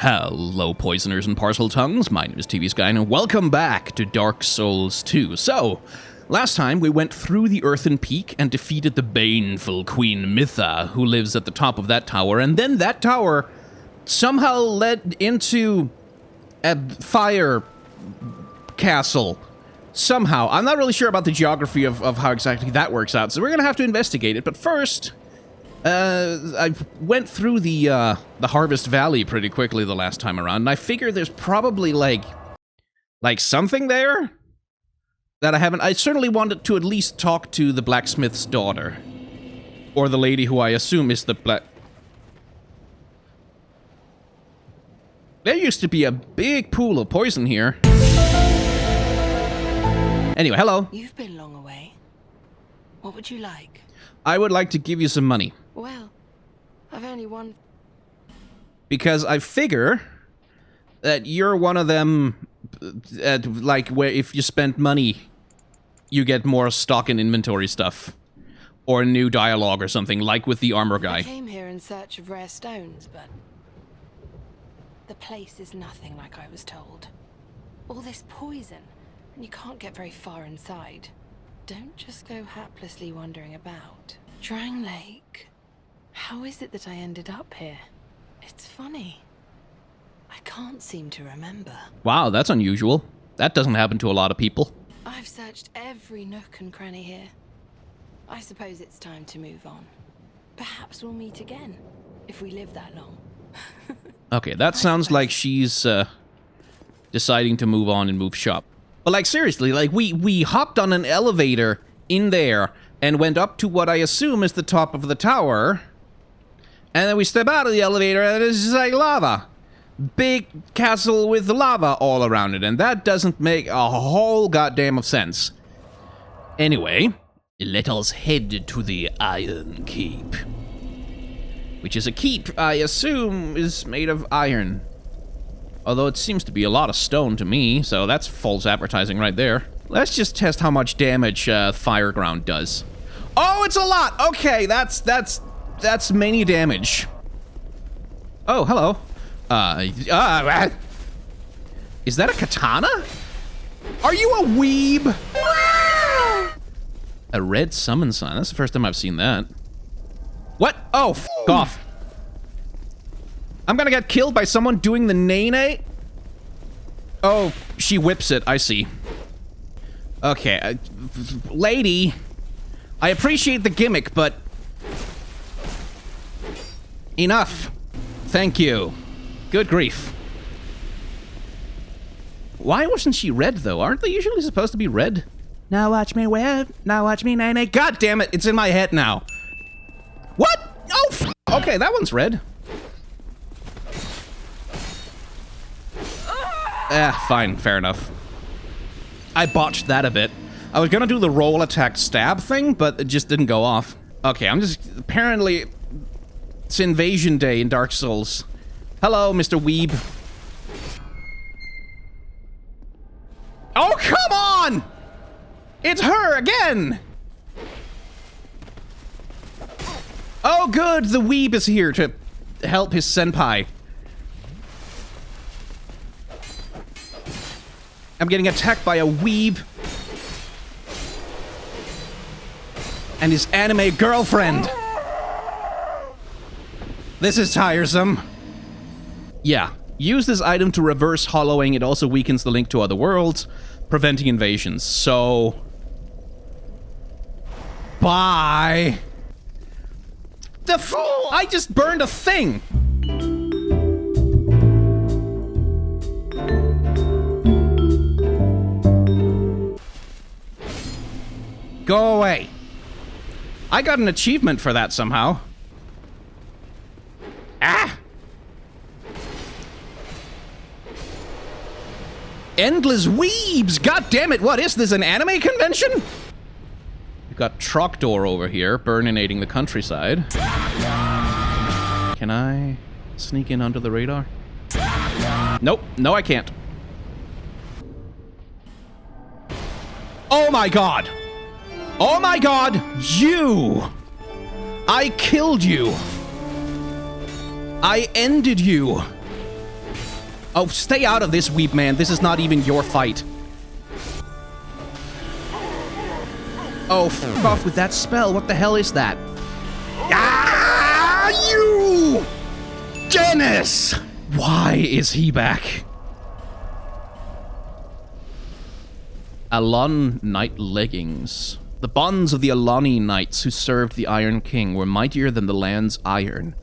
Hello, poisoners and parcel tongues. My name is TV Sky, and welcome back to Dark Souls 2. So, last time we went through the Earthen Peak and defeated the baneful Queen Mytha, who lives at the top of that tower, and then that tower somehow led into a fire castle. Somehow. I'm not really sure about the geography of how exactly that works out, so we're gonna have to investigate it, but first... I went through the Harvest Valley pretty quickly the last time around, and I figure there's probably, like something there that I haven't... I certainly wanted to at least talk to the blacksmith's daughter. Or the lady who I assume is the black... There used to be a big pool of poison here. Anyway, hello. You've been long away. What would you like? I would like to give you some money. Well, I've only one... Because I figure that you're one of them, like, where if you spend money, you get more stock and inventory stuff. Or new dialogue or something, like with the armor guy. I came here in search of rare stones, but... the place is nothing like I was told. All this poison, and you can't get very far inside. Don't just go haplessly wandering about. Drangleic. How is it that I ended up here? It's funny. I can't seem to remember. Wow, that's unusual. That doesn't happen to a lot of people. I've searched every nook and cranny here. I suppose it's time to move on. Perhaps we'll meet again, if we live that long. Okay, that sounds like she's deciding to move on and move shop. But like seriously, like we hopped on an elevator in there and went up to what I assume is the top of the tower. And then we step out of the elevator and it's just like lava. Big castle with lava all around it, and that doesn't make a whole goddamn of sense. Anyway, let us head to the Iron Keep. Which is a keep, I assume, is made of iron. Although it seems to be a lot of stone to me, so that's false advertising right there. Let's just test how much damage Fireground does. Oh, it's a lot! Okay, that's many damage. Oh, hello. Is that a katana? Are you a weeb? A red summon sign. That's the first time I've seen that. What? Oh, f*** off. I'm gonna get killed by someone doing the nay-nay? Oh, she whips it. I see. Okay. Lady, I appreciate the gimmick, but... enough. Thank you. Good grief. Why wasn't she red, though? Aren't they usually supposed to be red? Now watch me whip. Now watch me nay-nay. God damn it, it's in my head now. What? Oh, f okay, that one's red. Fine, fair enough. I botched that a bit. I was gonna do the roll attack stab thing, but it just didn't go off. Okay, I'm just... apparently, it's Invasion Day in Dark Souls. Hello, Mr. Weeb. Oh, come on! It's her again! Oh, good, the Weeb is here to help his senpai. I'm getting attacked by a Weeb. And his anime girlfriend. This is tiresome. Yeah, use this item to reverse hollowing. It also weakens the link to other worlds, preventing invasions. So... bye. The f- I just burned a thing! Go away. I got an achievement for that somehow. Ah! Endless weebs! God damn it, what is this, an anime convention? We've got Trogdor over here, burninating the countryside. Can I sneak in under the radar? Nope, no I can't. Oh my god! Oh my god! You! I killed you! I ended you! Oh, stay out of this, Weep Man. This is not even your fight. Oh, f off with that spell. What the hell is that? Ah, you! Dennis! Why is he back? Alon Knight Leggings. The bonds of the Alani Knights who served the Iron King were mightier than the land's iron.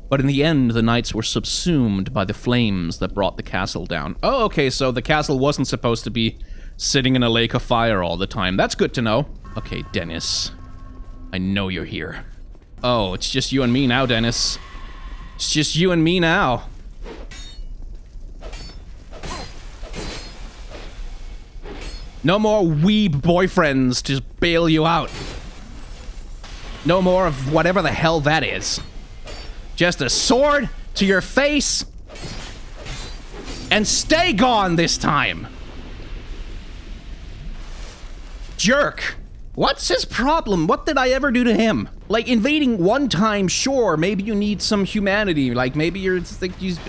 But in the end, the knights were subsumed by the flames that brought the castle down. Oh, okay, so the castle wasn't supposed to be sitting in a lake of fire all the time. That's good to know. Okay, Dennis. I know you're here. Oh, it's just you and me now, Dennis. It's just you and me now. No more weeb boyfriends to bail you out. No more of whatever the hell that is. Just a sword to your face. And stay gone this time. Jerk. What's his problem? What did I ever do to him? Like, invading one time, sure, maybe you need some humanity. Like, maybe you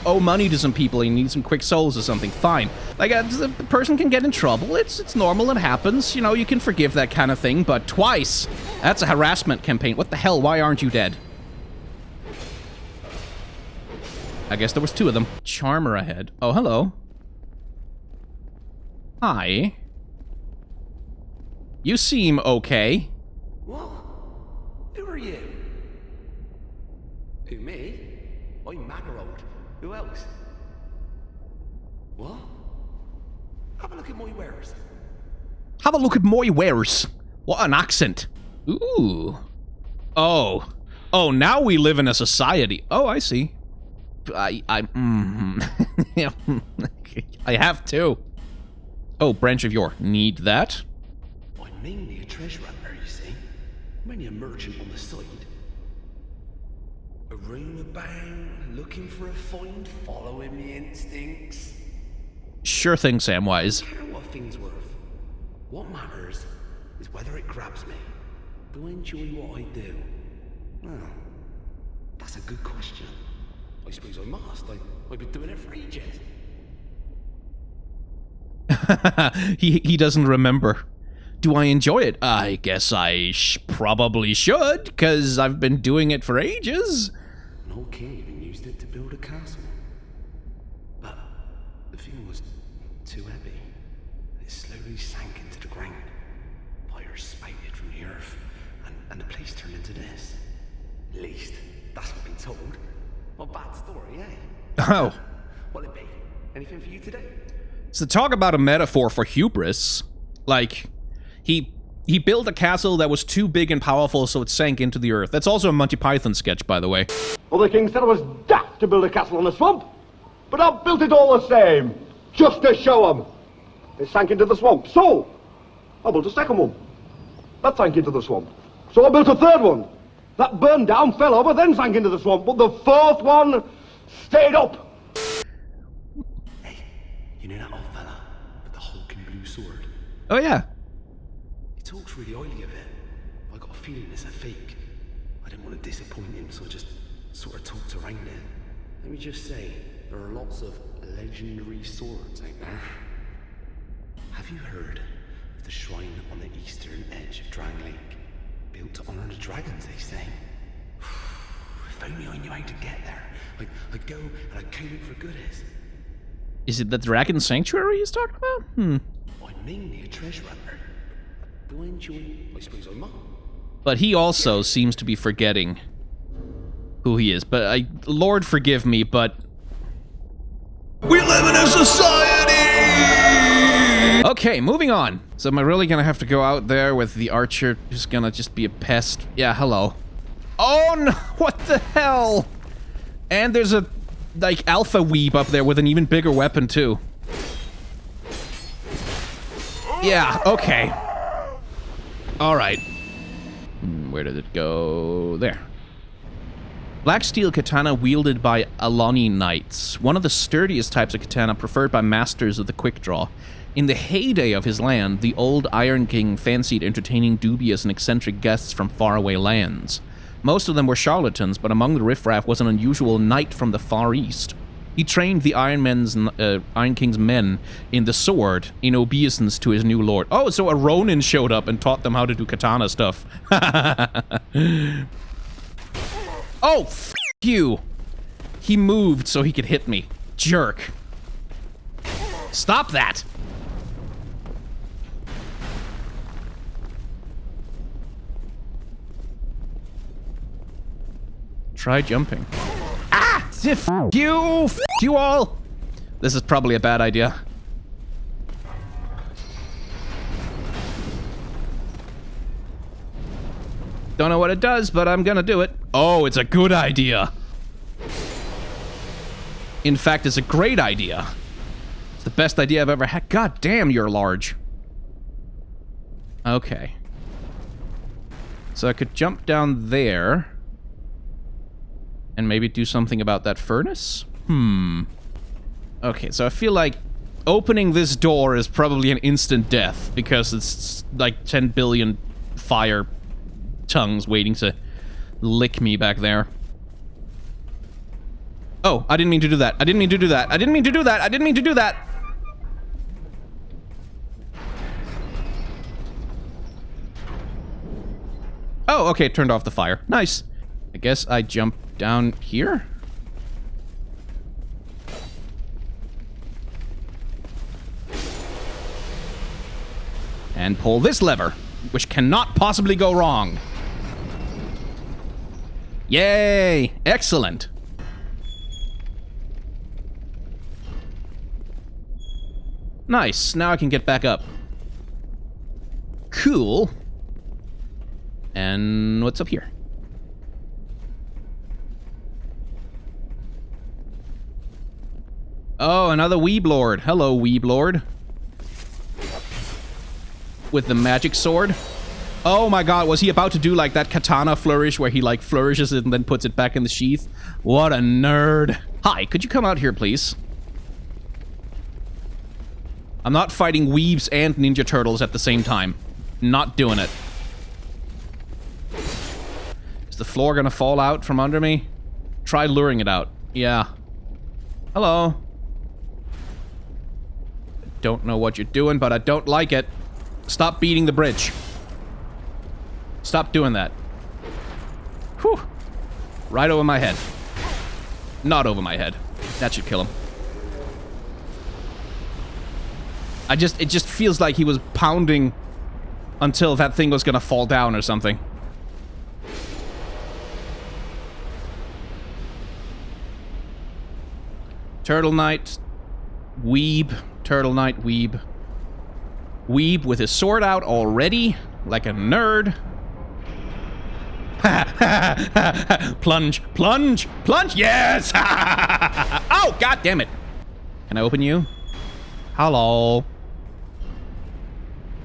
owe money to some people and you need some quick souls or something. Fine. Like, the person can get in trouble. It's normal. It happens. You know, you can forgive that kind of thing. But twice, that's a harassment campaign. What the hell? Why aren't you dead? I guess there was two of them. Charmer ahead. Oh, hello. Hi. You seem okay. What? Who are you? Who, me? I'm Magarold. Who else? What? Have a look at my wares. Have a look at my wares. What an accent. Ooh. Oh. Oh, now we live in a society. Oh, I see. I have to. Oh, branch of yore. Need that? I'm mainly a treasure hunter, you see. I'm only a merchant on the side. Around about, looking for a find, following me instincts. Sure thing, Samwise. I don't care what thing's worth. What matters is whether it grabs me. Do I enjoy what I do? Well, that's a good question. I suppose I must. I've been doing it for ages. he doesn't remember. Do I enjoy it? I guess I probably should, because I've been doing it for ages. An old king even used it to build a castle. But the thing was too heavy. It slowly sank into the ground. Fire spouted from the earth, and the place turned into this. At least, that's what I've been told. What a bad story, eh? Oh. What'll it be? Anything for you today? So talk about a metaphor for hubris. Like, he built a castle that was too big and powerful, so it sank into the earth. That's also a Monty Python sketch, by the way. Well, the king said it was daft to build a castle in a swamp, but I built it all the same, just to show him. It sank into the swamp, so I built a second one. That sank into the swamp. So I built a third one. That burned down, fell over, then sank into the swamp, but the fourth one stayed up. Hey, you know that old fella with the hulking blue sword? Oh, yeah. He talks really highly of it. I got a feeling it's a fake. I didn't want to disappoint him, so I just sort of talked around it. Let me just say, there are lots of legendary swords out there. Have you heard of the shrine on the eastern edge of Drangleic? Built to honor the dragons, they say. If only I knew how to get there. I'd go and I'd comb it for goodies. Is it the Dragon Sanctuary he's talking about? I'm mainly a treasure hunter. Do I enjoy? I suppose I might. But he also seems to be forgetting who he is. But Lord forgive me, but we live in a society! Okay, moving on. So am I really gonna have to go out there with the archer who's gonna just be a pest? Yeah, hello. Oh no, what the hell? And there's a, like, alpha weeb up there with an even bigger weapon too. Yeah, okay. Alright. Where did it go? There. Black steel katana wielded by Alani Knights, one of the sturdiest types of katana preferred by masters of the quick draw. In the heyday of his land, the old Iron King fancied entertaining dubious and eccentric guests from faraway lands. Most of them were charlatans, but among the riffraff was an unusual knight from the Far East. He trained the Iron King's men in the sword in obeisance to his new lord. Oh, so a Ronin showed up and taught them how to do katana stuff. Oh, f*** you. He moved so he could hit me. Jerk. Stop that. Try jumping. Ah! F you! F you all! This is probably a bad idea. Don't know what it does, but I'm gonna do it. Oh, it's a good idea. In fact, it's a great idea. It's the best idea I've ever had. God damn, you're large. Okay. So I could jump down there. And maybe do something about that furnace? Okay, so I feel like opening this door is probably an instant death because it's like 10 billion fire tongues waiting to lick me back there. Oh, I didn't mean to do that. I didn't mean to do that. I didn't mean to do that. I didn't mean to do that. Oh, okay, turned off the fire. Nice. I guess I jump down here? And pull this lever, which cannot possibly go wrong. Yay! Excellent. Nice. Now I can get back up. Cool. And what's up here? Oh, another Weeb Lord. Hello, Weeb Lord. With the magic sword. Oh my god, was he about to do like that katana flourish where he like flourishes it and then puts it back in the sheath? What a nerd. Hi, could you come out here, please? I'm not fighting weebs and Ninja Turtles at the same time. Not doing it. Is the floor gonna fall out from under me? Try luring it out. Yeah. Hello. Don't know what you're doing, but I don't like it. Stop beating the bridge. Stop doing that. Whew. Right over my head. Not over my head. That should kill him. It just feels like he was pounding until that thing was gonna fall down or something. Turtle Knight. Weeb. Turtle Knight, Weeb. Weeb with his sword out already, like a nerd. Plunge, plunge, plunge, yes! Oh, god damn it. Can I open you? Hello.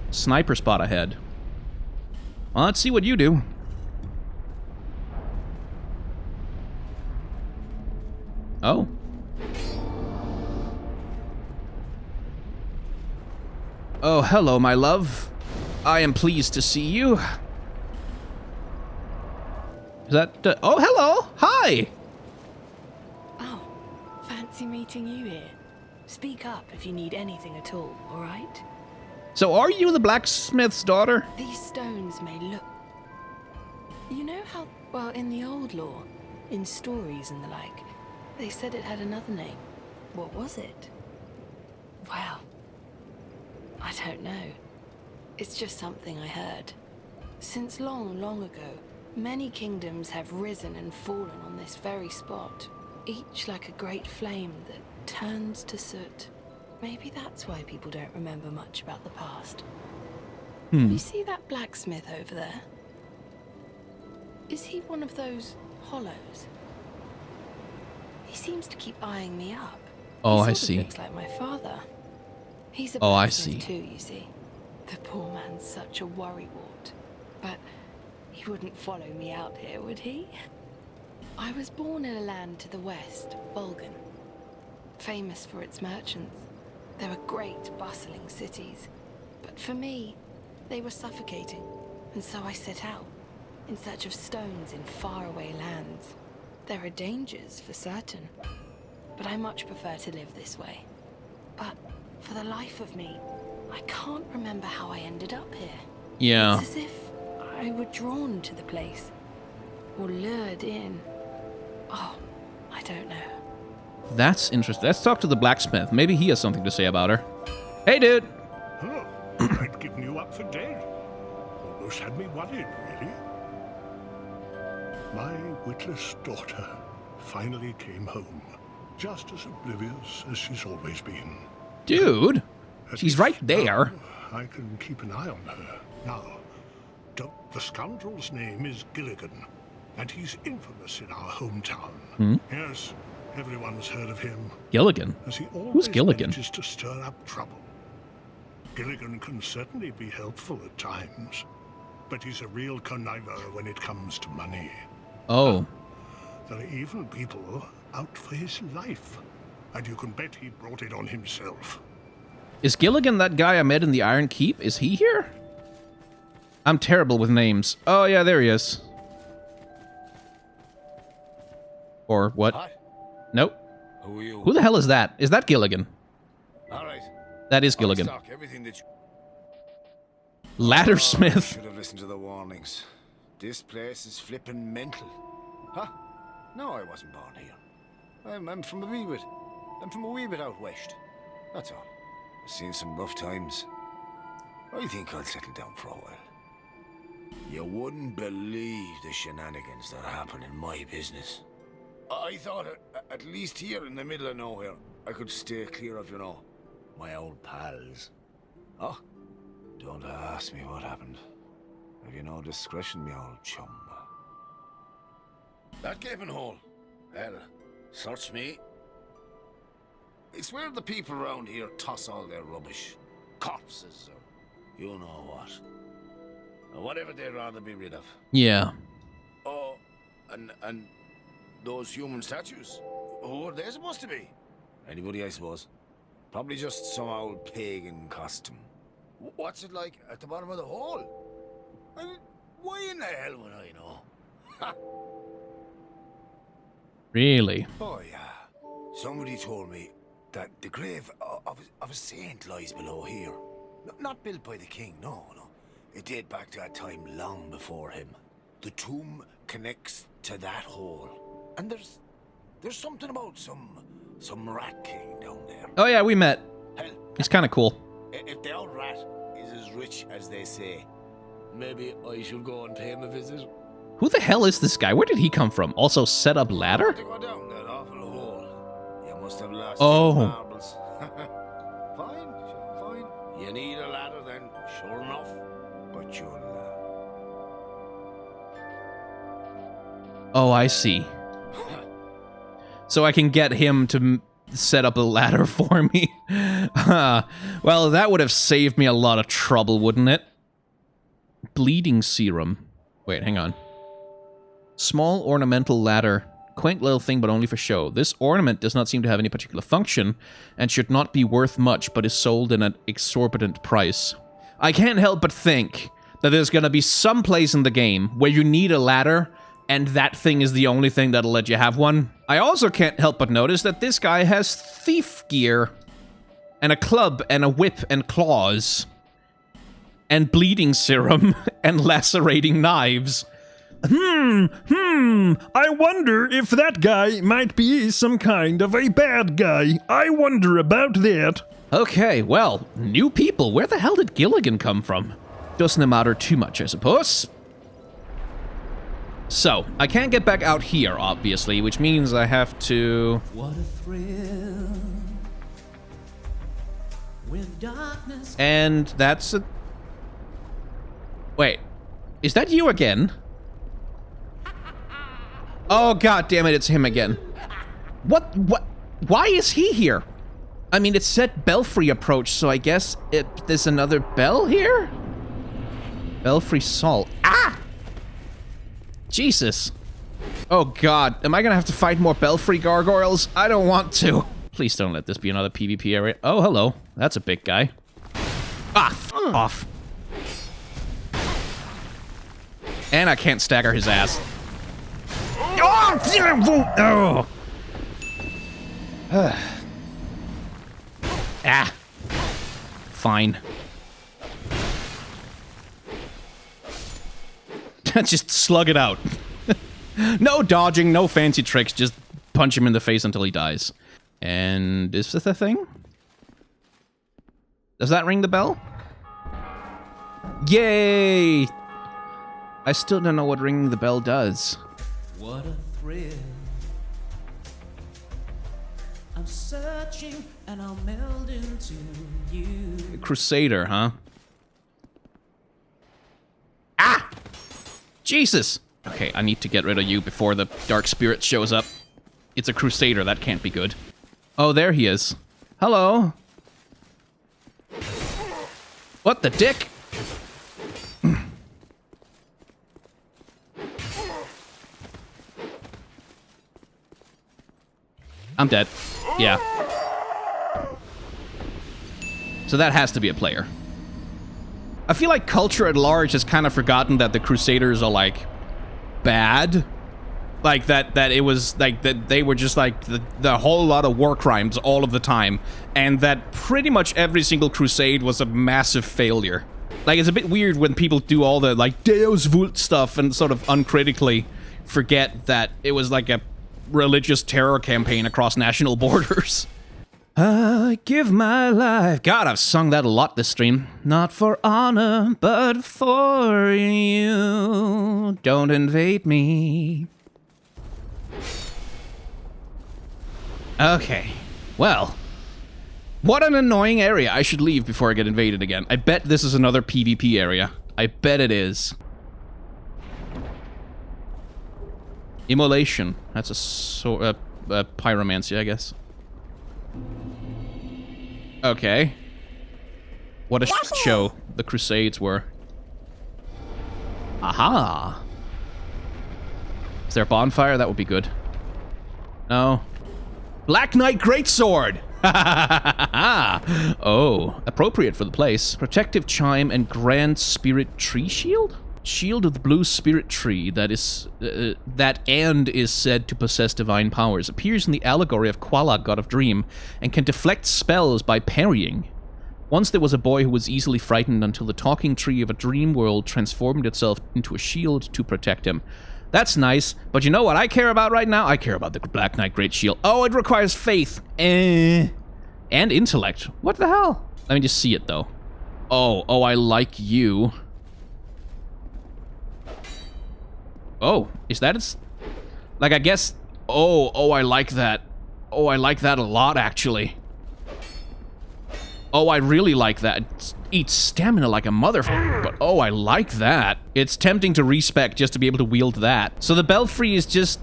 Sniper spot ahead. Well, let's see what you do. Oh. Oh, hello, my love. I am pleased to see you. Is that... oh, hello! Hi! Oh, fancy meeting you here. Speak up if you need anything at all, alright? So are you the blacksmith's daughter? These stones may look... You know how, well, in the old lore, in stories and the like, they said it had another name. What was it? Well... I don't know. It's just something I heard. Since long, long ago, many kingdoms have risen and fallen on this very spot, each like a great flame that turns to soot. Maybe that's why people don't remember much about the past. You see that blacksmith over there? Is he one of those hollows? He seems to keep eyeing me up. Oh, He I sort of see. looks like my father. He's a Oh, I blacksmith see. too, you see. The poor man's such a worrywart. But he wouldn't follow me out here, would he? I was born in a land to the west, Vulcan. Famous for its merchants. They were great, bustling cities. But for me, they were suffocating. And so I set out, in search of stones in faraway lands. There are dangers, for certain. but I much prefer to live this way. But for the life of me, I can't remember how I ended up here. Yeah. It's as if I were drawn to the place, or lured in. Oh, I don't know. That's interesting. Let's talk to the blacksmith. Maybe he has something to say about her. Hey, dude. Oh, I'd given you up for dead. Almost had me worried, really. My witless daughter finally came home, just as oblivious as she's always been. Dude, At she's least right there. now I can keep an eye on her. Now, the scoundrel's name is Gilligan, and he's infamous in our hometown. Yes, everyone's heard of him. Gilligan? As he always Who's Gilligan? manages to stir up trouble. Gilligan can certainly be helpful at times, but he's a real conniver when it comes to money. Oh. There are even people out for his life, and you can bet he brought it on himself. Is Gilligan that guy I met in the Iron Keep? Is he here? I'm terrible with names. Oh, yeah, there he is. Or what? Hi. Nope. Who are you? Who the hell is that? Is that Gilligan? All right. That is Gilligan. Stock everything that you... Laddersmith. Should have listened to the warnings. This place is flippin' mental. Huh? No, I wasn't born here. I'm from a wee bit. I'm from a wee bit out west. That's all. I've seen some rough times. I think I'll settle down for a while. You wouldn't believe the shenanigans that happen in my business. I thought at least here in the middle of nowhere, I could stay clear of, you know, my old pals. Oh, don't ask me what happened. Have you no discretion, me old chum? That gaping hole. Well, search me. It's where the people around here toss all their rubbish. Corpses or you know what. Or whatever they'd rather be rid of. Yeah. Oh, and those human statues. Who are they supposed to be? Anybody, I suppose. Probably just some old pagan costume. What's it like at the bottom of the hole? I mean, why in the hell would I know? Ha! Really? Oh, yeah. Somebody told me that the grave of a saint lies below here. Not built by the king, no. It dated back to a time long before him. The tomb connects to that hole. And there's something about some rat king down there. Oh, yeah, we met. Hell, He's kind of cool. if the old rat is as rich as they say, maybe I should go and pay him a visit. Who the hell is this guy? Where did he come from? Also set up ladder? To go down that awful hole. You must have lost Oh. your marbles. Fine, sure, fine. You need a ladder then, sure enough. But you'll... Oh, I see. So I can get him to set up a ladder for me. Well, that would have saved me a lot of trouble, wouldn't it? Bleeding serum. Wait, hang on. Small ornamental ladder. Quaint little thing, but only for show. This ornament does not seem to have any particular function, and should not be worth much, but is sold in an exorbitant price. I can't help but think that there's gonna be some place in the game where you need a ladder, and that thing is the only thing that'll let you have one. I also can't help but notice that this guy has thief gear, and a club, and a whip, and claws, and bleeding serum, and lacerating knives. I wonder if that guy might be some kind of a bad guy. I wonder about that. Okay, well, new people. Where the hell did Gilligan come from? Doesn't matter too much, I suppose. So, I can't get back out here, obviously, which means I have to... What a thrill when darkness... And that's a... Wait, is that you again? Oh, god damn it, it's him again. What? Why is he here? I mean, it said Belfry approach, so I guess there's another bell here? Belfry salt. Ah! Jesus. Oh god, am I gonna have to fight more Belfry gargoyles? I don't want to. Please don't let this be another PvP area. Oh, hello. That's a big guy. Ah, f off. And I can't stagger his ass. Oh! Ah. Fine. Just slug it out. No dodging, no fancy tricks, just punch him in the face until he dies. And is this a thing? Does that ring the bell? Yay! I still don't know what ringing the bell does. What a thrill. I'm searching and I'll meld into you. Crusader, huh? Ah! Jesus! Okay, I need to get rid of you before the dark spirit shows up. It's a crusader, that can't be good. Oh, there he is. Hello. What the dick? I'm dead. Yeah. So that has to be a player. I feel like culture at large has kind of forgotten that the Crusaders are, like, bad. Like, that it was, like, that they were just, like, the whole lot of war crimes all of the time. And that pretty much every single crusade was a massive failure. Like, it's a bit weird when people do all the, like, Deus Vult stuff and sort of uncritically forget that it was, like, a religious terror campaign across national borders. I give my life. God, I've sung that a lot this stream. Not for honor, but for you. Don't invade me. Okay. Well. What an annoying area. I should leave before I get invaded again. I bet this is another PvP area. I bet it is. Immolation. That's a pyromancy, I guess. Okay. What a shit show the Crusades were. Aha! Is there a bonfire? That would be good. No. Black Knight Greatsword! Oh, appropriate for the place. Protective Chime and Grand Spirit Tree Shield? Shield of the Blue Spirit Tree that is said to possess divine powers. Appears in the allegory of Quala, god of Dream, and can deflect spells by parrying. Once there was a boy who was easily frightened until the talking tree of a dream world transformed itself into a shield to protect him. That's nice, but you know what I care about right now? I care about the Black Knight Great Shield. Oh, it requires faith. And intellect. What the hell? Let me just see it, though. Oh, I like you. Oh, is that its... Like, I guess... Oh, I like that. Oh, I like that a lot, actually. Oh, I really like that. It eats stamina like a motherfucker, but oh, I like that. It's tempting to respec just to be able to wield that. So the Belfry is just...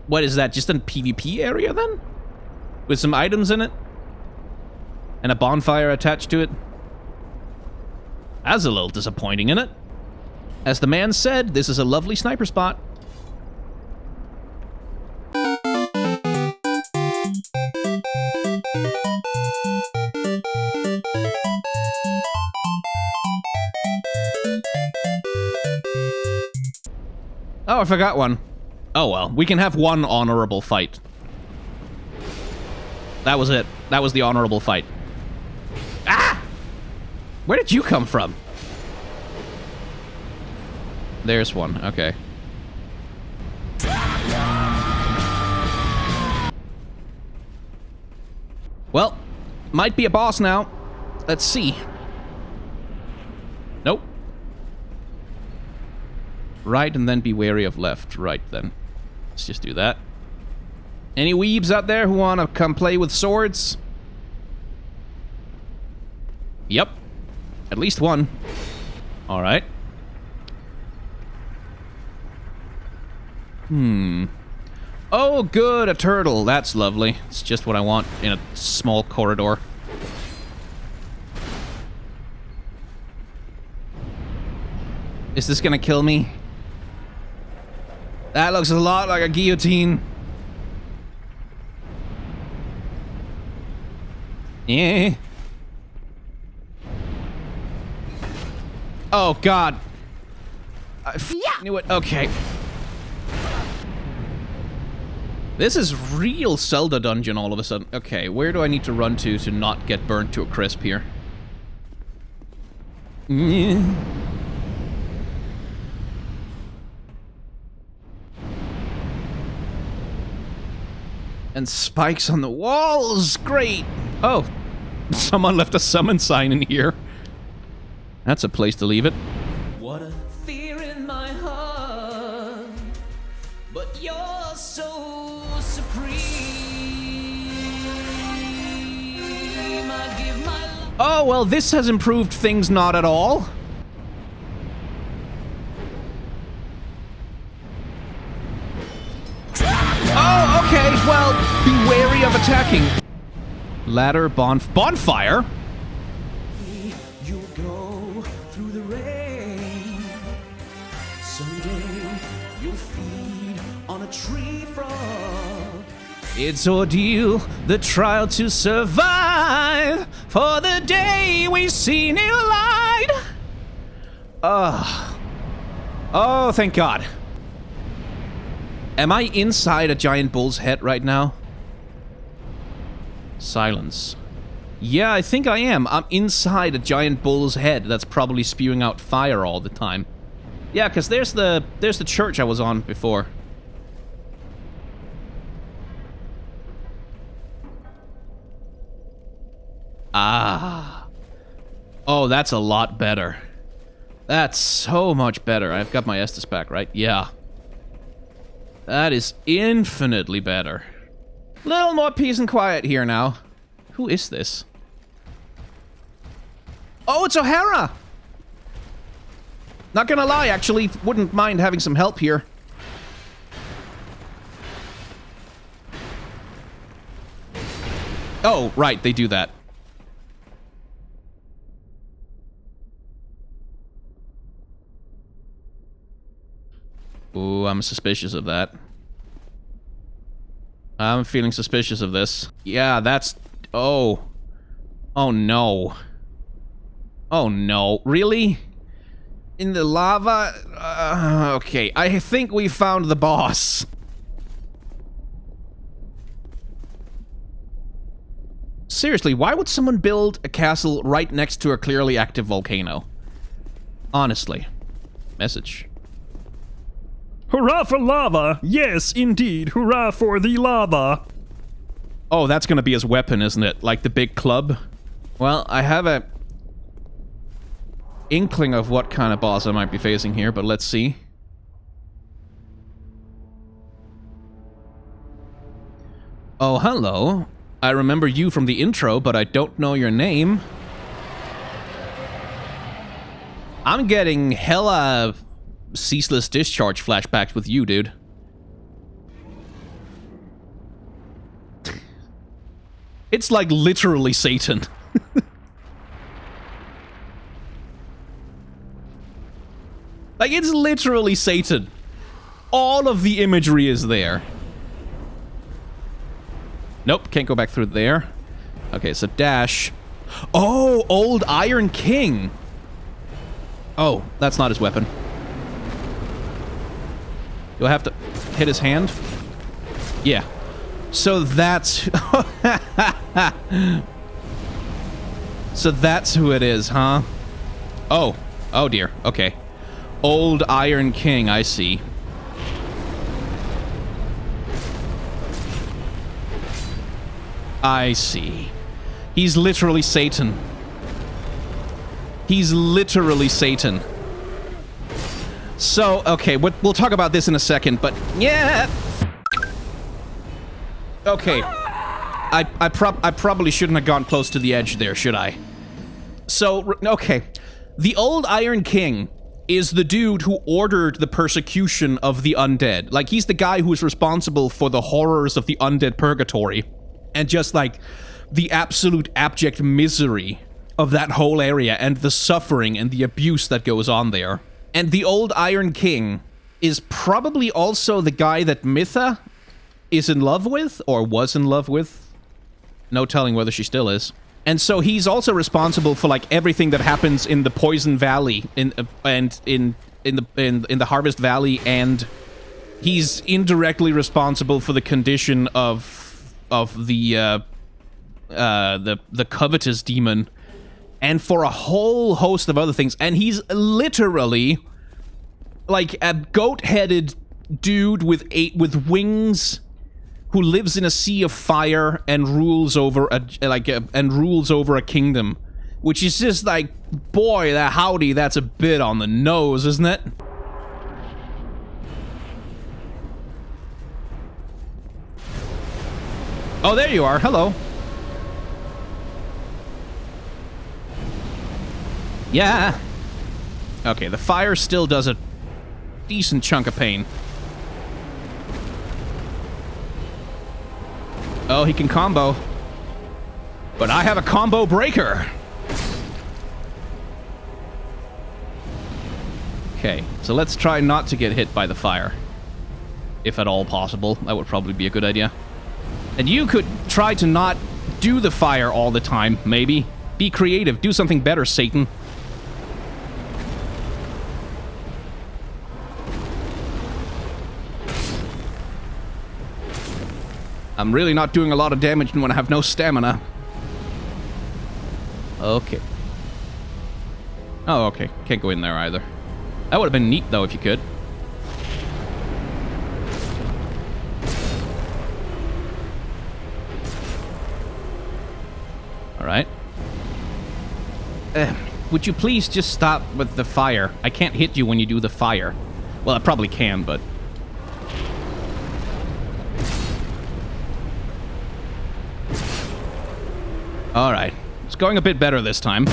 What is that, just a PvP area, then? With some items in it? And a bonfire attached to it? That's a little disappointing, isn't it? As the man said, this is a lovely sniper spot. Oh, I forgot one. Oh well, we can have one honorable fight. That was it. That was the honorable fight. Ah! Where did you come from? There's one, okay. Well, might be a boss now. Let's see. Nope. Right, and then be wary of left. Right, then. Let's just do that. Any weebs out there who want to come play with swords? Yep. At least one. Alright. Oh, good, a turtle. That's lovely. It's just what I want in a small corridor. Is this gonna kill me? That looks a lot like a guillotine. Yeah. Oh, God. I knew it. Okay. This is real Zelda dungeon all of a sudden. Okay, where do I need to run to not get burnt to a crisp here? Yeah. And spikes on the walls! Great! Oh, someone left a summon sign in here. That's a place to leave it. What a fear in my heart, but you're so supreme. I give my life. Oh, well, this has improved things not at all. Oh, okay, well, be wary of attacking. Ladder, bonfire? You'll go through the rain. Someday you'll feed on a tree frog. It's ordeal, the trial to survive, for the day we see new light. Oh, thank God. Am I inside a giant bull's head right now? Silence. Yeah, I think I am. I'm inside a giant bull's head that's probably spewing out fire all the time. Yeah, because there's the church I was on before. Ah. Oh, that's a lot better. That's so much better. I've got my Estus back, right? Yeah. That is infinitely better. Little more peace and quiet here now. Who is this? Oh, it's O'Hara! Not gonna lie, actually, wouldn't mind having some help here. Oh, right, they do that. Ooh, I'm suspicious of that. I'm feeling suspicious of this. Yeah, that's... Oh. Oh, no. Oh, no. Really? In the lava? Okay, I think we found the boss. Seriously, why would someone build a castle right next to a clearly active volcano? Honestly. Message. Hurrah for lava! Yes, indeed, hurrah for the lava! Oh, that's gonna be his weapon, isn't it? Like the big club? Well, I have a inkling of what kind of boss I might be facing here, but let's see. Oh, hello. I remember you from the intro, but I don't know your name. I'm getting hella ceaseless discharge flashbacks with you, dude. It's like literally Satan. Like, it's literally Satan. All of the imagery is there. Nope, can't go back through there. Okay, so dash. Oh, old Iron King. Oh, that's not his weapon. Do I have to hit his hand? Yeah. So that's... So that's who it is, huh? Oh. Oh, dear. Okay. Old Iron King, I see. I see. He's literally Satan. He's literally Satan. So, okay, we'll talk about this in a second, but yeah. Okay. I probably shouldn't have gone close to the edge there, should I? So, okay. The old Iron King is the dude who ordered the persecution of the undead. Like, he's the guy who is responsible for the horrors of the undead purgatory. And just, like, the absolute abject misery of that whole area and the suffering and the abuse that goes on there. And the old Iron King is probably also the guy that Mytha is in love with, or was in love with. No telling whether she still is. And so he's also responsible for, like, everything that happens in the Poison Valley, in the Harvest Valley, and he's indirectly responsible for the condition of the Covetous demon, and for a whole host of other things. And he's literally like a goat-headed dude with wings who lives in a sea of fire and rules over a kingdom, which is just like, boy, that's a bit on the nose, isn't it? Oh, there you are. Hello. Yeah. Okay, the fire still does a decent chunk of pain. Oh, he can combo. But I have a combo breaker. Okay, so let's try not to get hit by the fire. If at all possible. That would probably be a good idea. And you could try to not do the fire all the time, maybe. Be creative. Do something better, Satan. I'm really not doing a lot of damage when I have no stamina. Okay. Oh, okay. Can't go in there either. That would have been neat, though, if you could. Alright. Would you please just stop with the fire? I can't hit you when you do the fire. Well, I probably can, but... Alright. It's going a bit better this time.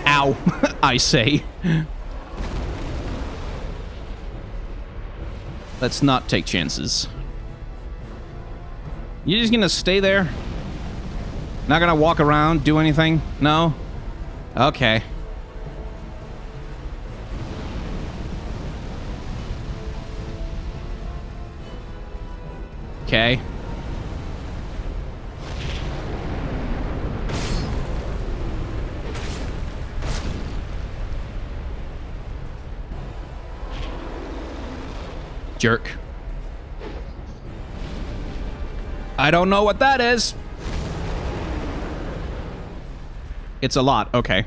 Ow, I say. Let's not take chances. You're just gonna stay there? Not gonna walk around, do anything? No? Okay. Okay. Jerk. I don't know what that is. It's a lot, okay.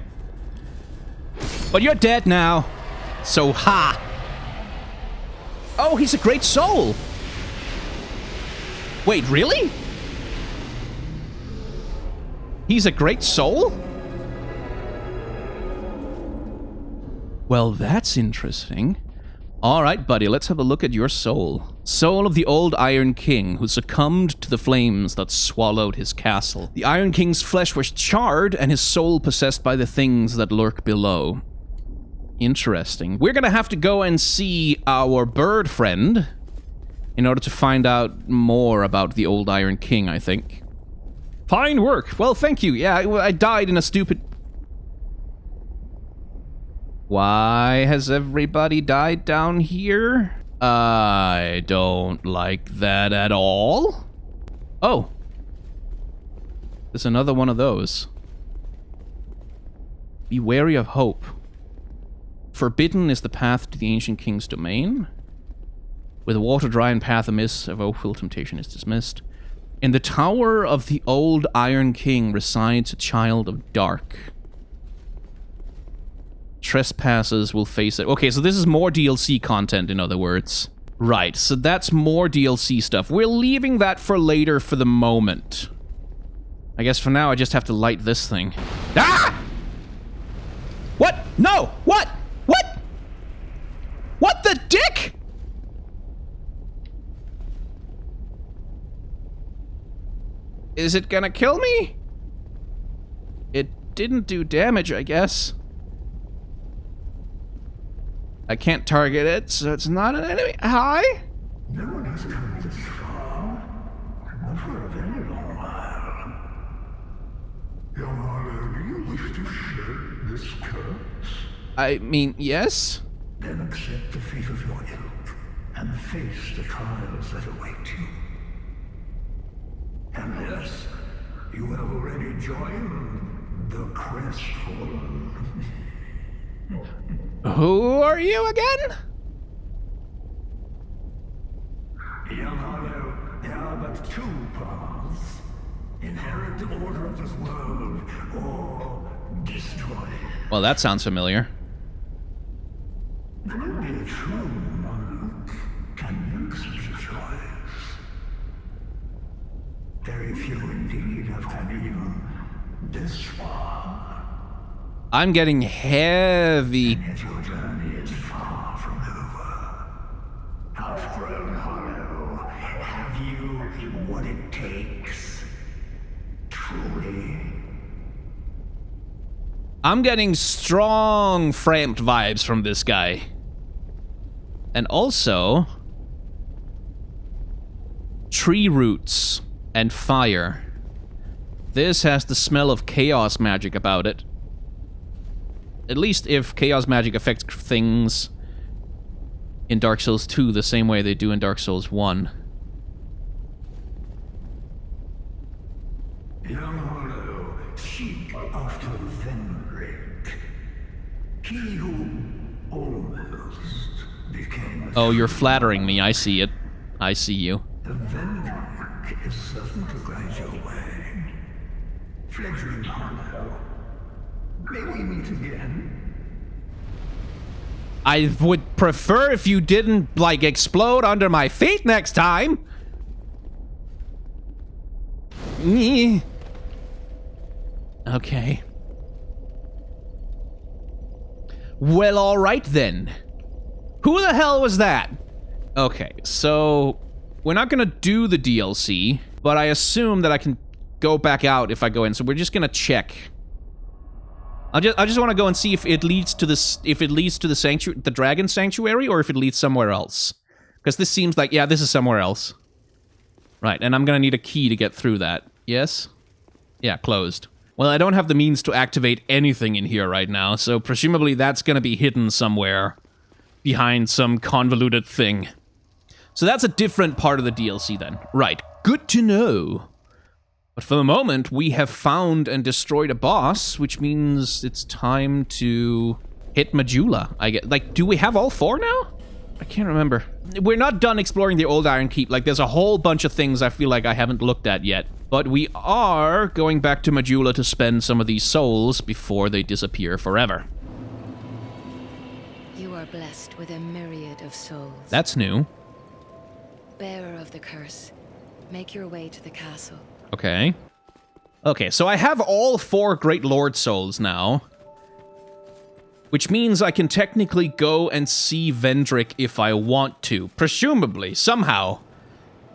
But you're dead now. So, ha! Oh, he's a great soul! Wait, really? He's a great soul? Well, that's interesting. Alright, buddy, let's have a look at your soul. Soul of the old Iron King, who succumbed to the flames that swallowed his castle. The Iron King's flesh was charred, and his soul possessed by the things that lurk below. Interesting. We're gonna have to go and see our bird friend in order to find out more about the old Iron King, I think. Fine work. Well, thank you. Yeah, I died in a stupid... Why has everybody died down here? I don't like that at all. Oh. There's another one of those. Be wary of hope. Forbidden is the path to the ancient king's domain. With water dry and path amiss, of woeful temptation is dismissed. In the tower of the old Iron King resides a child of dark. Trespassers will face it. Okay, so this is more DLC content, in other words. Right, so that's more DLC stuff. We're leaving that for later for the moment. I guess for now I just have to light this thing. Ah! What? No! What? What? What the dick? Is it gonna kill me? It didn't do damage, I guess. I can't target it, so it's not an enemy. Hi? No one has come this far, not for a very long while. Young Harlow, do you wish to shed this curse? I mean, yes? Then accept the fate of your ilk, and face the trials that await you. And yes, you have already joined the Crestfallen. Who are you again? Young Hollow, there are but two paths. Inherit the order of this world, or destroy it. Well, that sounds familiar. Only a true monarch can make such a choice. Very few indeed have come even this far. I'm getting heavy. And yet your journey is far from over. Half-grown Hollow, have you what it takes? Truly? I'm getting strong framed vibes from this guy. And also... tree roots and fire. This has the smell of chaos magic about it. At least if chaos magic affects things in Dark Souls 2 the same way they do in Dark Souls 1. Young Hollow, seek after Drangleic. He who almost became a... Oh, you're flattering me. I see it. I see you. The Drangleic is certain to guide your way. Fledgling Hollow, may we meet again? I would prefer if you didn't, like, explode under my feet next time. Okay. Well, alright then. Who the hell was that? Okay, so... we're not gonna do the DLC, but I assume that I can go back out if I go in, so we're just gonna check. I just want to go and see if it leads to this, if it leads to the sanctuary, the dragon sanctuary, or if it leads somewhere else. Because this seems like, yeah, this is somewhere else. Right, and I'm gonna need a key to get through that. Yes? Yeah, closed. Well, I don't have the means to activate anything in here right now, so presumably that's gonna be hidden somewhere behind some convoluted thing. So that's a different part of the DLC then. Right, good to know. But for the moment, we have found and destroyed a boss, which means it's time to hit Majula. I get, like, do we have all four now? I can't remember. We're not done exploring the old Iron Keep. Like, there's a whole bunch of things I feel like I haven't looked at yet. But we are going back to Majula to spend some of these souls before they disappear forever. You are blessed with a myriad of souls. That's new. Bearer of the curse, make your way to the castle. Okay. Okay, so I have all 4 Great Lord souls now. Which means I can technically go and see Vendrick if I want to. Presumably, somehow.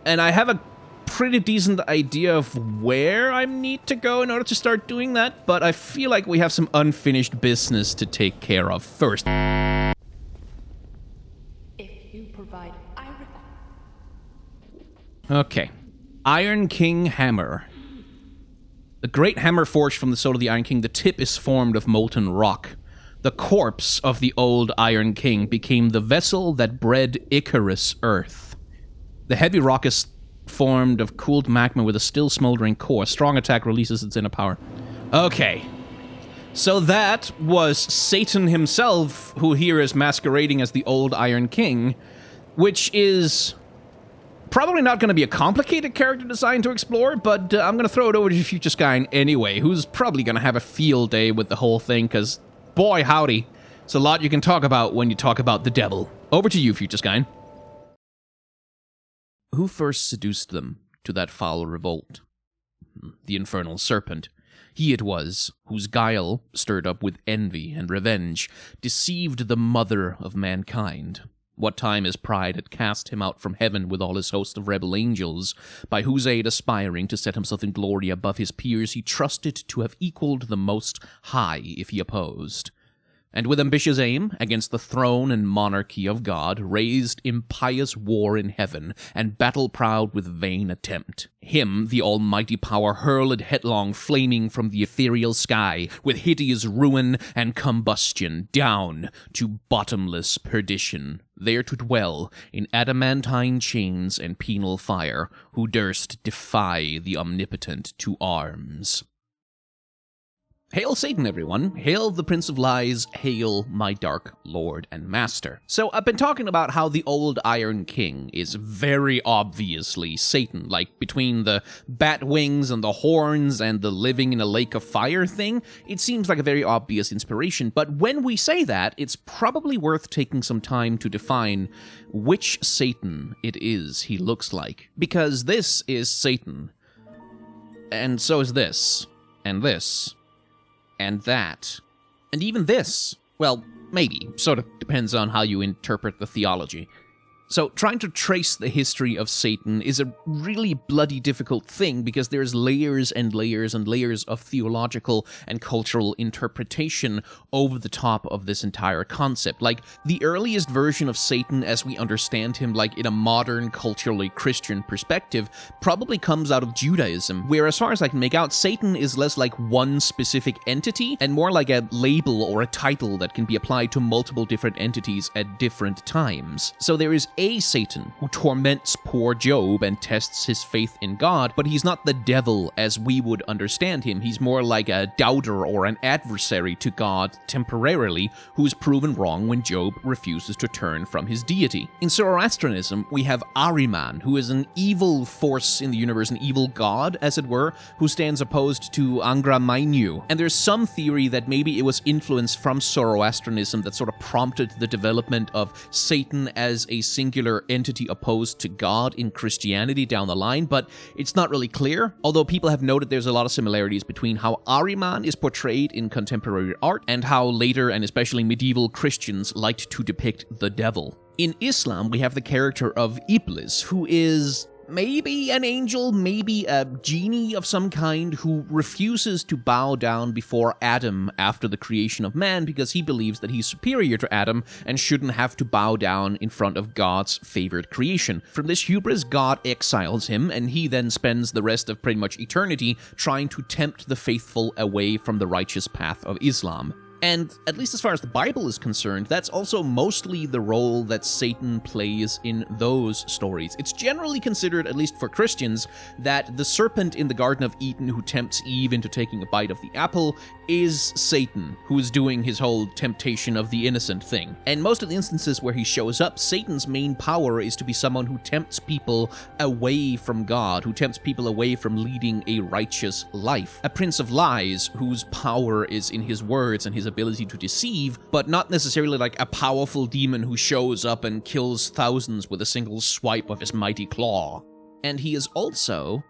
And I have a pretty decent idea of where I need to go in order to start doing that, but I feel like we have some unfinished business to take care of first. If you provide, Okay. Iron King Hammer. The great hammer forged from the soul of the Iron King, the tip is formed of molten rock. The corpse of the old Iron King became the vessel that bred Icarus Earth. The heavy rock is formed of cooled magma with a still smoldering core. Strong attack releases its inner power. Okay. So that was Satan himself, who here is masquerading as the old Iron King, which is... probably not going to be a complicated character design to explore, but I'm going to throw it over to Future Skyne anyway, who's probably going to have a field day with the whole thing, because, boy howdy, it's a lot you can talk about when you talk about the devil. Over to you, Future Skyne. Who first seduced them to that foul revolt? The infernal serpent. He it was, whose guile, stirred up with envy and revenge, deceived the mother of mankind. What time his pride had cast him out from heaven with all his host of rebel angels, by whose aid aspiring to set himself in glory above his peers, he trusted to have equalled the Most High if he opposed. And with ambitious aim, against the throne and monarchy of God, raised impious war in heaven, and battle-proud with vain attempt. Him the almighty power hurled headlong, flaming from the ethereal sky, with hideous ruin and combustion, down to bottomless perdition, there to dwell in adamantine chains and penal fire, who durst defy the omnipotent to arms. Hail Satan, everyone. Hail the Prince of Lies. Hail my dark lord and master. So I've been talking about how the old Iron King is very obviously Satan, like between the bat wings and the horns and the living in a lake of fire thing, it seems like a very obvious inspiration. But when we say that, it's probably worth taking some time to define which Satan it is he looks like. Because this is Satan. And so is this. And this. And that. And even this. Well, maybe. Sort of depends on how you interpret the theology. So, trying to trace the history of Satan is a really bloody difficult thing because there's layers and layers and layers of theological and cultural interpretation over the top of this entire concept. Like, the earliest version of Satan as we understand him, like in a modern, culturally Christian perspective, probably comes out of Judaism, where as far as I can make out, Satan is less like one specific entity and more like a label or a title that can be applied to multiple different entities at different times. So there is a Satan who torments poor Job and tests his faith in God, but he's not the devil as we would understand him. He's more like a doubter or an adversary to God temporarily, who is proven wrong when Job refuses to turn from his deity. In Zoroastrianism, we have Ahriman, who is an evil force in the universe, an evil god, as it were, who stands opposed to Angra Mainyu. And there's some theory that maybe it was influence from Zoroastrianism that sort of prompted the development of Satan as a singular entity opposed to God in Christianity down the line, but it's not really clear, although people have noted there's a lot of similarities between how Ahriman is portrayed in contemporary art and how later and especially medieval Christians liked to depict the devil. In Islam, we have the character of Iblis, who is maybe an angel, maybe a genie of some kind who refuses to bow down before Adam after the creation of man because he believes that he's superior to Adam and shouldn't have to bow down in front of God's favored creation. From this hubris, God exiles him, and he then spends the rest of pretty much eternity trying to tempt the faithful away from the righteous path of Islam. And at least as far as the Bible is concerned, that's also mostly the role that Satan plays in those stories. It's generally considered, at least for Christians, that the serpent in the Garden of Eden who tempts Eve into taking a bite of the apple is Satan, who is doing his whole temptation of the innocent thing. And most of the instances where he shows up, Satan's main power is to be someone who tempts people away from God, who tempts people away from leading a righteous life. A prince of lies whose power is in his words and his ability to deceive, but not necessarily like a powerful demon who shows up and kills thousands with a single swipe of his mighty claw. And he is also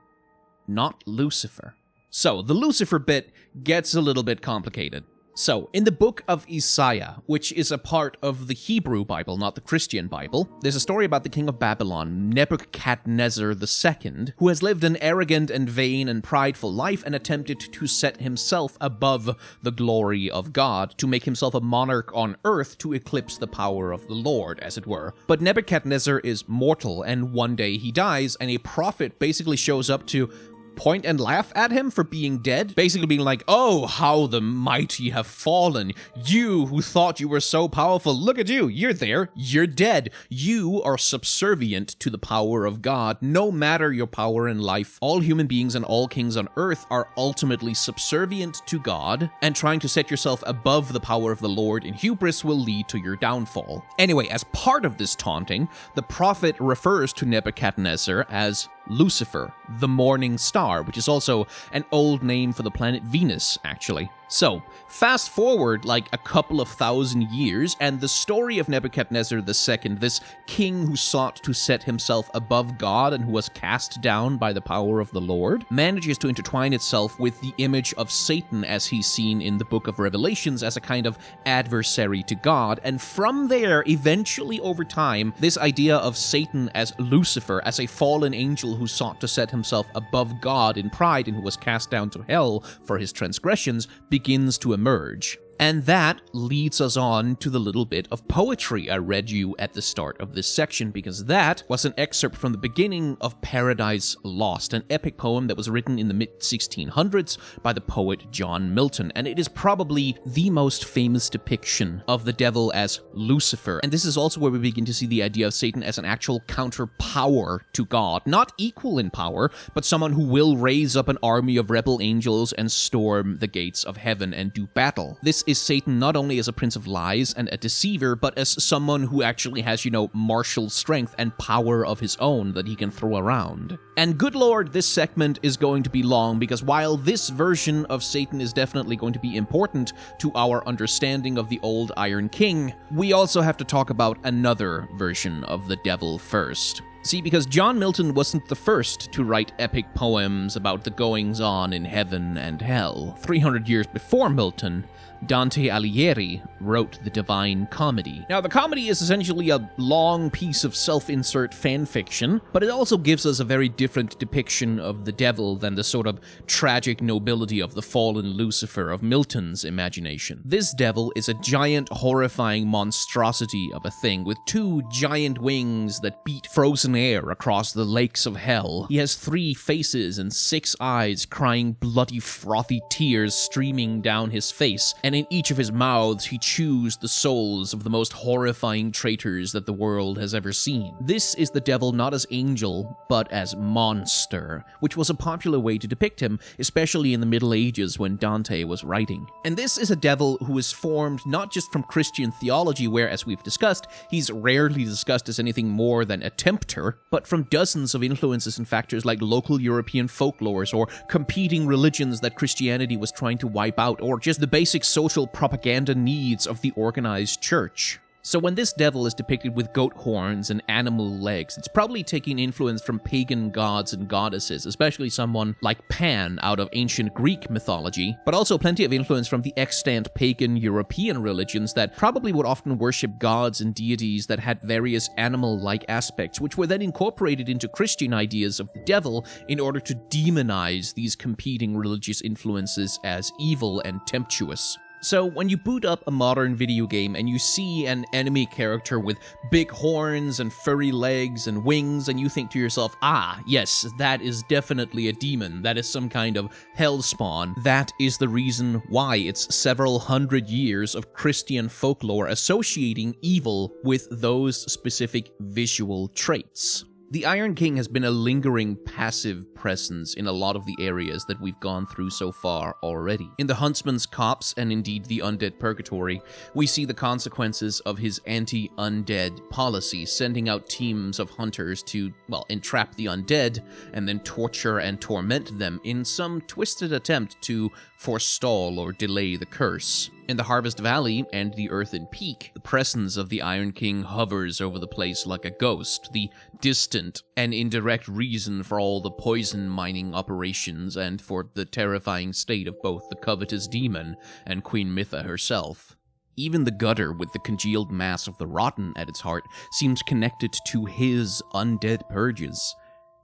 not Lucifer. So, the Lucifer bit gets a little bit complicated. So, in the book of Isaiah, which is a part of the Hebrew Bible, not the Christian Bible, there's a story about the king of Babylon, Nebuchadnezzar II, who has lived an arrogant and vain and prideful life and attempted to set himself above the glory of God, to make himself a monarch on earth to eclipse the power of the Lord, as it were. But Nebuchadnezzar is mortal, and one day he dies, and a prophet basically shows up to point and laugh at him for being dead, basically being like, oh, how the mighty have fallen. You who thought you were so powerful, look at you, you're there, you're dead. You are subservient to the power of God, no matter your power in life. All human beings and all kings on earth are ultimately subservient to God, and trying to set yourself above the power of the Lord in hubris will lead to your downfall. Anyway, as part of this taunting, the prophet refers to Nebuchadnezzar as Lucifer, the morning star, which is also an old name for the planet Venus, actually. So, fast forward like a couple of thousand years, and the story of Nebuchadnezzar II, this king who sought to set himself above God and who was cast down by the power of the Lord, manages to intertwine itself with the image of Satan as he's seen in the book of Revelations as a kind of adversary to God. And from there, eventually over time, this idea of Satan as Lucifer, as a fallen angel who sought to set himself above God in pride and who was cast down to hell for his transgressions, begins to emerge. And that leads us on to the little bit of poetry I read you at the start of this section, because that was an excerpt from the beginning of Paradise Lost, an epic poem that was written in the mid-1600s by the poet John Milton, and it is probably the most famous depiction of the devil as Lucifer. And this is also where we begin to see the idea of Satan as an actual counterpower to God, not equal in power, but someone who will raise up an army of rebel angels and storm the gates of heaven and do battle. This is Satan not only as a prince of lies and a deceiver, but as someone who actually has, martial strength and power of his own that he can throw around. And good lord, this segment is going to be long, because while this version of Satan is definitely going to be important to our understanding of the old Iron King, we also have to talk about another version of the devil first. See, because John Milton wasn't the first to write epic poems about the goings-on in heaven and hell. 300 years before Milton, Dante Alighieri wrote the Divine Comedy. Now, the comedy is essentially a long piece of self-insert fanfiction, but it also gives us a very different depiction of the devil than the sort of tragic nobility of the fallen Lucifer of Milton's imagination. This devil is a giant, horrifying monstrosity of a thing with 2 giant wings that beat frozen air across the lakes of hell. He has 3 faces and 6 eyes, crying bloody, frothy tears streaming down his face, and in each of his mouths he chews the souls of the most horrifying traitors that the world has ever seen. This is the devil not as angel, but as monster, which was a popular way to depict him, especially in the Middle Ages when Dante was writing. And this is a devil who is formed not just from Christian theology, where, as we've discussed, he's rarely discussed as anything more than a tempter, but from dozens of influences and factors like local European folklores or competing religions that Christianity was trying to wipe out, or just the basic social propaganda needs of the organized church. So when this devil is depicted with goat horns and animal legs, it's probably taking influence from pagan gods and goddesses, especially someone like Pan out of ancient Greek mythology, but also plenty of influence from the extant pagan European religions that probably would often worship gods and deities that had various animal-like aspects, which were then incorporated into Christian ideas of the devil in order to demonize these competing religious influences as evil and tempestuous. So when you boot up a modern video game and you see an enemy character with big horns and furry legs and wings, and you think to yourself, ah, yes, that is definitely a demon, that is some kind of hellspawn, that is the reason why it's several hundred years of Christian folklore associating evil with those specific visual traits. The Iron King has been a lingering passive presence in a lot of the areas that we've gone through so far already. In the Huntsman's Copse, and indeed the Undead Purgatory, we see the consequences of his anti-undead policy, sending out teams of hunters to, entrap the undead, and then torture and torment them in some twisted attempt to forestall or delay the curse. In the Harvest Valley and the Earthen Peak, the presence of the Iron King hovers over the place like a ghost, the distant and indirect reason for all the poison mining operations and for the terrifying state of both the Covetous demon and Queen Mytha herself. Even the gutter with the congealed mass of the rotten at its heart seems connected to his undead purges.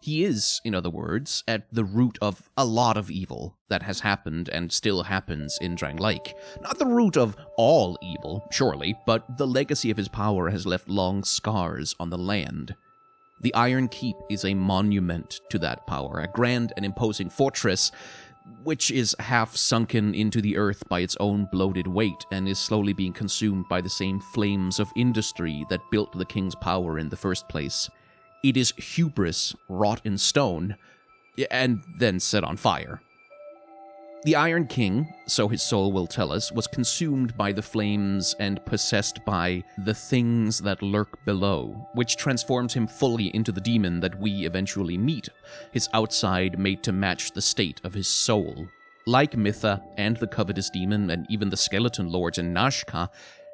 He is, in other words, at the root of a lot of evil that has happened and still happens in Drangleic. Not the root of all evil, surely, but the legacy of his power has left long scars on the land. The Iron Keep is a monument to that power, a grand and imposing fortress which is half sunken into the earth by its own bloated weight and is slowly being consumed by the same flames of industry that built the king's power in the first place. It is hubris wrought in stone, and then set on fire. The Iron King, so his soul will tell us, was consumed by the flames and possessed by the things that lurk below, which transforms him fully into the demon that we eventually meet, his outside made to match the state of his soul. Like Mytha and the Covetous demon and even the Skeleton Lords in Nazca,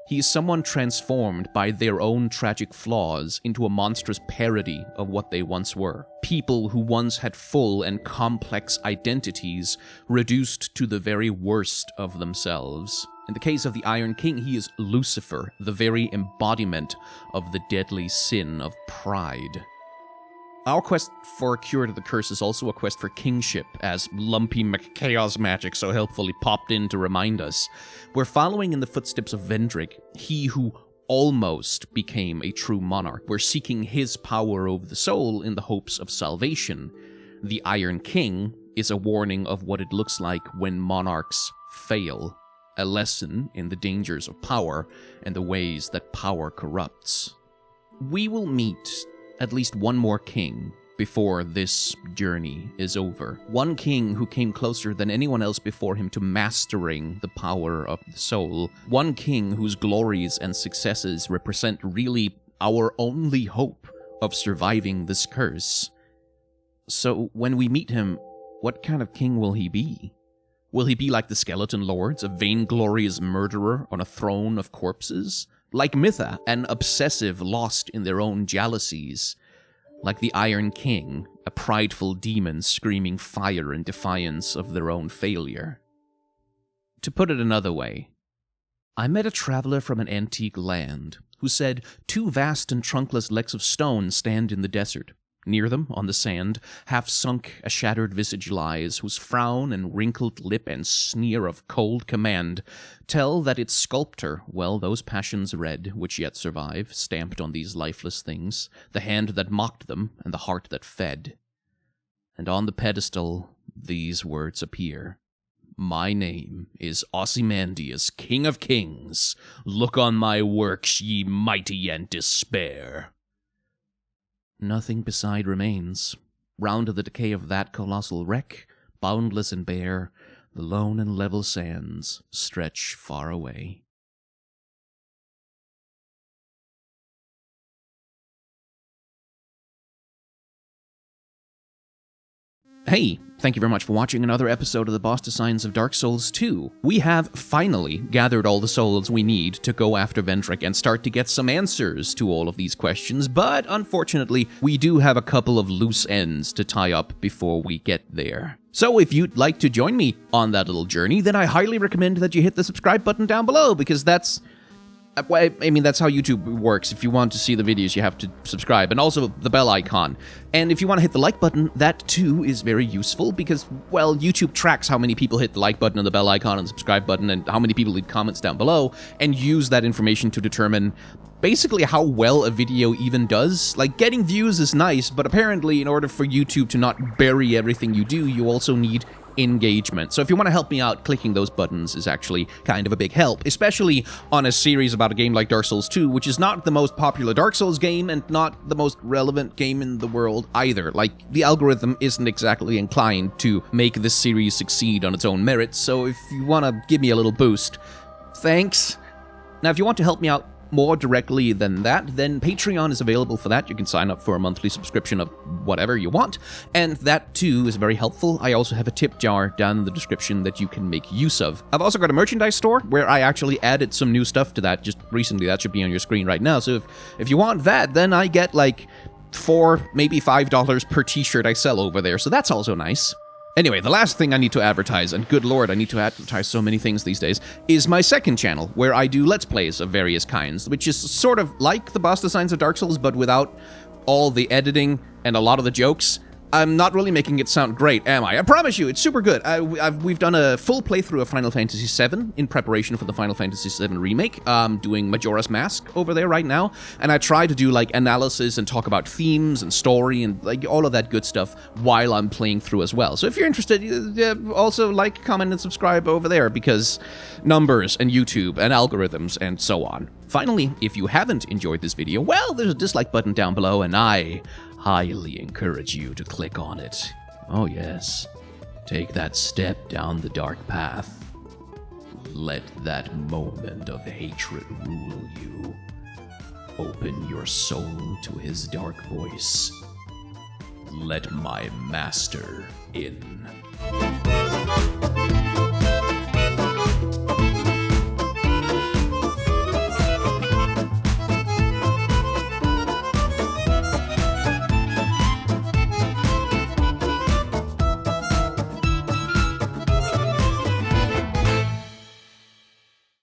he is someone transformed by their own tragic flaws into a monstrous parody of what they once were. People who once had full and complex identities reduced to the very worst of themselves. In the case of the Iron King, he is Lucifer, the very embodiment of the deadly sin of pride. Our quest for a cure to the curse is also a quest for kingship, as Lumpy McChaos Magic so helpfully popped in to remind us. We're following in the footsteps of Vendrick, he who almost became a true monarch. We're seeking his power over the soul in the hopes of salvation. The Iron King is a warning of what it looks like when monarchs fail, a lesson in the dangers of power and the ways that power corrupts. We will meet at least one more king before this journey is over. One king who came closer than anyone else before him to mastering the power of the soul. One king whose glories and successes represent really our only hope of surviving this curse. So when we meet him, what kind of king will he be? Will he be like the Skeleton Lords, a vainglorious murderer on a throne of corpses? Like Mytha, an obsessive lost in their own jealousies? Like the Iron King, a prideful demon screaming fire in defiance of their own failure? To put it another way, I met a traveler from an antique land who said 2 vast and trunkless lecks of stone stand in the desert. Near them, on the sand, half-sunk, a shattered visage lies, whose frown and wrinkled lip and sneer of cold command tell that its sculptor, well, those passions read, which yet survive, stamped on these lifeless things, the hand that mocked them, and the heart that fed. And on the pedestal, these words appear. My name is Ozymandias, King of Kings. Look on my works, ye mighty and despair. Nothing beside remains. Round to the decay of that colossal wreck, boundless and bare, the lone and level sands stretch far away. Hey, thank you very much for watching another episode of the Boss Designs of Dark Souls 2. We have finally gathered all the souls we need to go after Vendrick and start to get some answers to all of these questions, but unfortunately, we do have a couple of loose ends to tie up before we get there. So if you'd like to join me on that little journey, then I highly recommend that you hit the subscribe button down below, because that's that's how YouTube works. If you want to see the videos, you have to subscribe, and also the bell icon. And if you want to hit the like button, that too is very useful, because, well, YouTube tracks how many people hit the like button and the bell icon and the subscribe button, and how many people leave comments down below, and use that information to determine basically how well a video even does. Like, getting views is nice, but apparently in order for YouTube to not bury everything you do, you also need engagement. So if you want to help me out, clicking those buttons is actually kind of a big help, especially on a series about a game like Dark Souls 2, which is not the most popular Dark Souls game and not the most relevant game in the world either. Like, the algorithm isn't exactly inclined to make this series succeed on its own merits, so if you want to give me a little boost, thanks. Now, if you want to help me out more directly than that, then Patreon is available for that. You can sign up for a monthly subscription of whatever you want, and that too is very helpful. I also have a tip jar down in the description that you can make use of. I've also got a merchandise store where I actually added some new stuff to that just recently. That should be on your screen right now. So if you want that, then I get like $4, maybe $5 per t-shirt I sell over there, so that's also nice. Anyway, the last thing I need to advertise, and good lord, I need to advertise so many things these days, is my second channel, where I do Let's Plays of various kinds, which is sort of like the Boss Designs of Dark Souls, but without all the editing and a lot of the jokes. I'm not really making it sound great, am I? I promise you, it's super good. We've done a full playthrough of Final Fantasy VII in preparation for the Final Fantasy VII Remake. I'm doing Majora's Mask over there right now, and I try to do, like, analysis and talk about themes and story and, like, all of that good stuff while I'm playing through as well. So if you're interested, also like, comment, and subscribe over there, because numbers and YouTube and algorithms and so on. Finally, if you haven't enjoyed this video, well, there's a dislike button down below, and I highly encourage you to click on it. Oh yes, take that step down the dark path. Let that moment of hatred rule you. Open your soul to his dark voice. Let my master in.